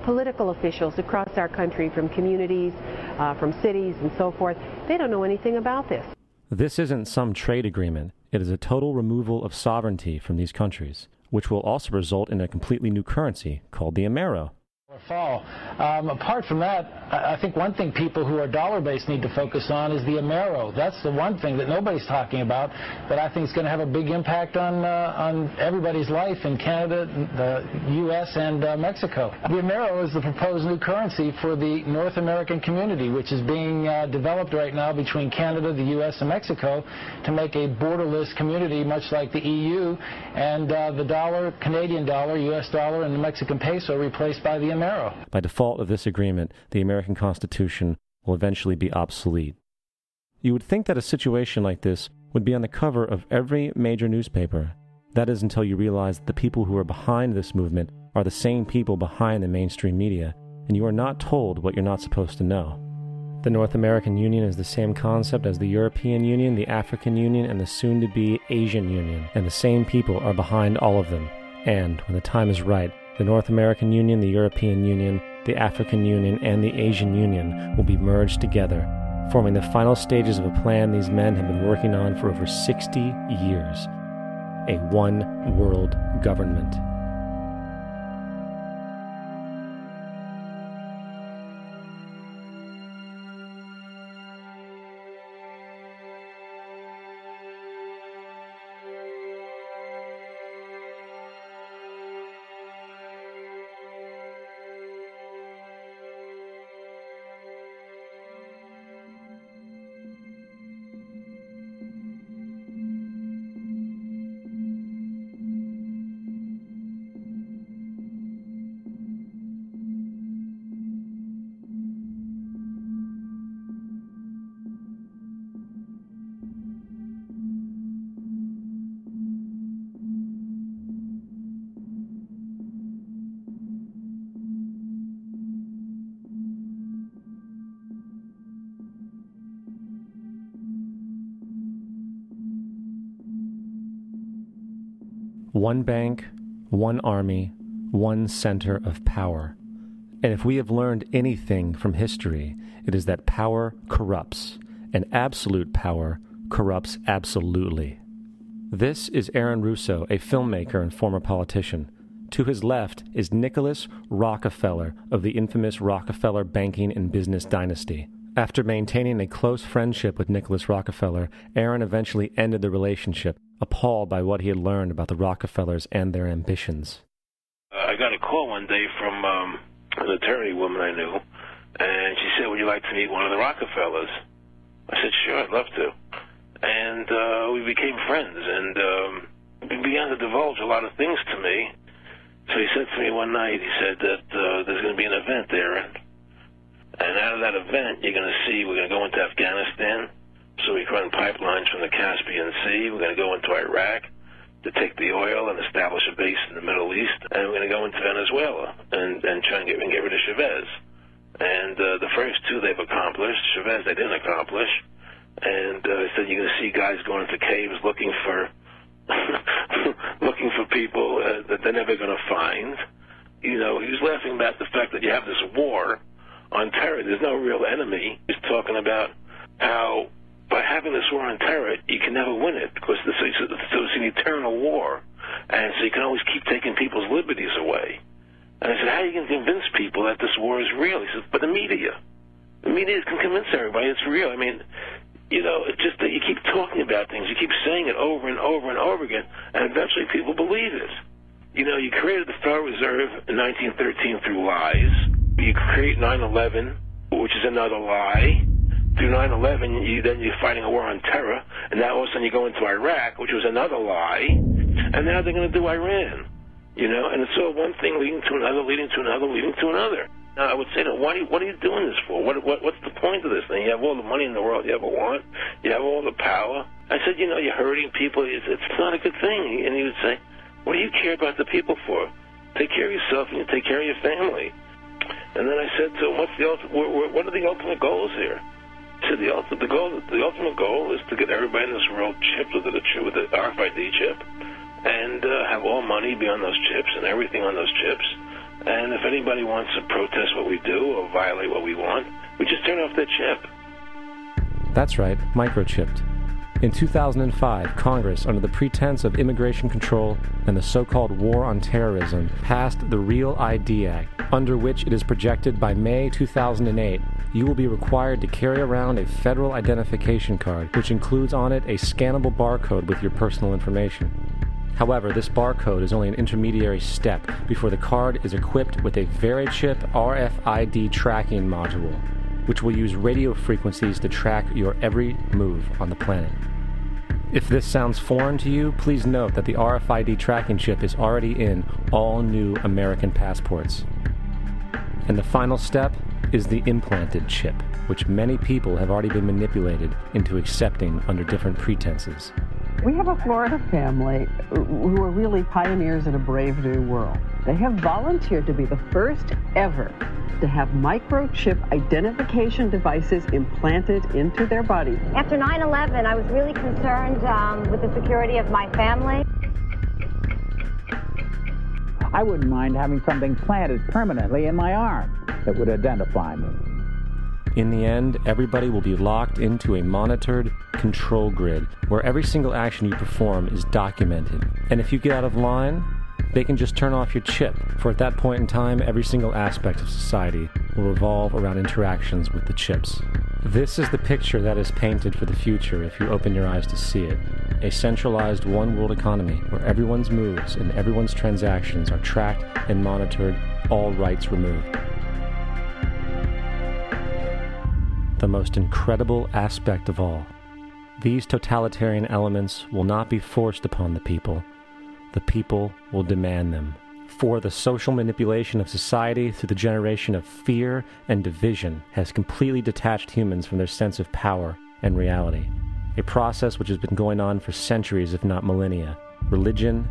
Political officials across our country, from communities, from cities and so forth, they don't know anything about this. This isn't some trade agreement. It is a total removal of sovereignty from these countries, which will also result in a completely new currency called the Amero. Fall. Apart from that, I think one thing people who are dollar-based need to focus on is the Amero. That's the one thing that nobody's talking about that I think is going to have a big impact on everybody's life in Canada, the U.S., and Mexico. The Amero is the proposed new currency for the North American community, which is being developed right now between Canada, the U.S., and Mexico to make a borderless community, much like the EU, and the dollar, Canadian dollar, U.S. dollar, and the Mexican peso replaced by the Amero. By default of this agreement, the American Constitution will eventually be obsolete. You would think that a situation like this would be on the cover of every major newspaper. That is until you realize that the people who are behind this movement are the same people behind the mainstream media, and you are not told what you're not supposed to know. The North American Union is the same concept as the European Union, the African Union, and the soon-to-be Asian Union, and the same people are behind all of them. And, when the time is right, the North American Union, the European Union, the African Union, and the Asian Union will be merged together, forming the final stages of a plan these men have been working on for over 60 years. A one-world government. One bank, one army, one center of power. And if we have learned anything from history, it is that power corrupts, and absolute power corrupts absolutely. This is Aaron Russo, a filmmaker and former politician. To his left is Nicholas Rockefeller of the infamous Rockefeller banking and business dynasty. After maintaining a close friendship with Nicholas Rockefeller, Aaron eventually ended the relationship, appalled by what he had learned about the Rockefellers and their ambitions. I got a call one day from an attorney woman I knew, and she said, "Would you like to meet one of the Rockefellers?" I said, "Sure, I'd love to." And we became friends, and he began to divulge a lot of things to me. So he said to me one night, he said that there's going to be an event there, and out of that event, you're going to see we're going to go into Afghanistan, so we can run pipelines from the Caspian Sea. We're going to go into Iraq to take the oil and establish a base in the Middle East, and we're going to go into Venezuela and try and get rid of Chavez. And the first two they've accomplished. Chavez they didn't accomplish. And he said you're going to see guys going into caves looking for looking for people that they're never going to find. You know, he was laughing about the fact that you have this war on terror. There's no real enemy. He's talking about how by having this war on terror, you can never win it because it's an eternal war. And so you can always keep taking people's liberties away. And I said, how are you going to convince people that this war is real? He says, but the media. The media can convince everybody it's real. I mean, you know, it's just that you keep talking about things. You keep saying it over and over and over again, and eventually people believe it. You know, you created the Federal Reserve in 1913 through lies. You create 9/11, which is another lie. Through 9/11, you're fighting a war on terror, and now all of a sudden you go into Iraq, which was another lie, and now they're going to do Iran. You know, and it's all one thing leading to another, leading to another, leading to another. Now, I would say, what are you doing this for? What's the point of this thing? You have all the money in the world you ever want. You have all the power. I said, you know, you're hurting people. It's not a good thing. And he would say, what do you care about the people for? Take care of yourself and you take care of your family. And then I said to him, what are the ultimate goals here? He said, the ultimate goal is to get everybody in this world chipped with the RFID chip and have all money be on those chips and everything on those chips. And anybody wants to protest what we do or violate what we want, we just turn off their chip. That's right, microchipped. In 2005, Congress, under the pretense of immigration control and the so-called war on terrorism, passed the Real ID Act, under which it is projected by May 2008, you will be required to carry around a federal identification card, which includes on it a scannable barcode with your personal information. However, this barcode is only an intermediary step before the card is equipped with a Verichip RFID tracking module, which will use radio frequencies to track your every move on the planet. If this sounds foreign to you, please note that the RFID tracking chip is already in all new American passports. And the final step is the implanted chip, which many people have already been manipulated into accepting under different pretenses. We have a Florida family who are really pioneers in a brave new world. They have volunteered to be the first ever to have microchip identification devices implanted into their body. After 9/11, I was really concerned with the security of my family. I wouldn't mind having something planted permanently in my arm that would identify me. In the end, everybody will be locked into a monitored control grid where every single action you perform is documented. And if you get out of line, they can just turn off your chip, for at that point in time, every single aspect of society will revolve around interactions with the chips. This is the picture that is painted for the future if you open your eyes to see it. A centralized one-world economy where everyone's moves and everyone's transactions are tracked and monitored, all rights removed. The most incredible aspect of all, these totalitarian elements will not be forced upon the people. The people will demand them. For the social manipulation of society through the generation of fear and division has completely detached humans from their sense of power and reality, a process which has been going on for centuries if not millennia. Religion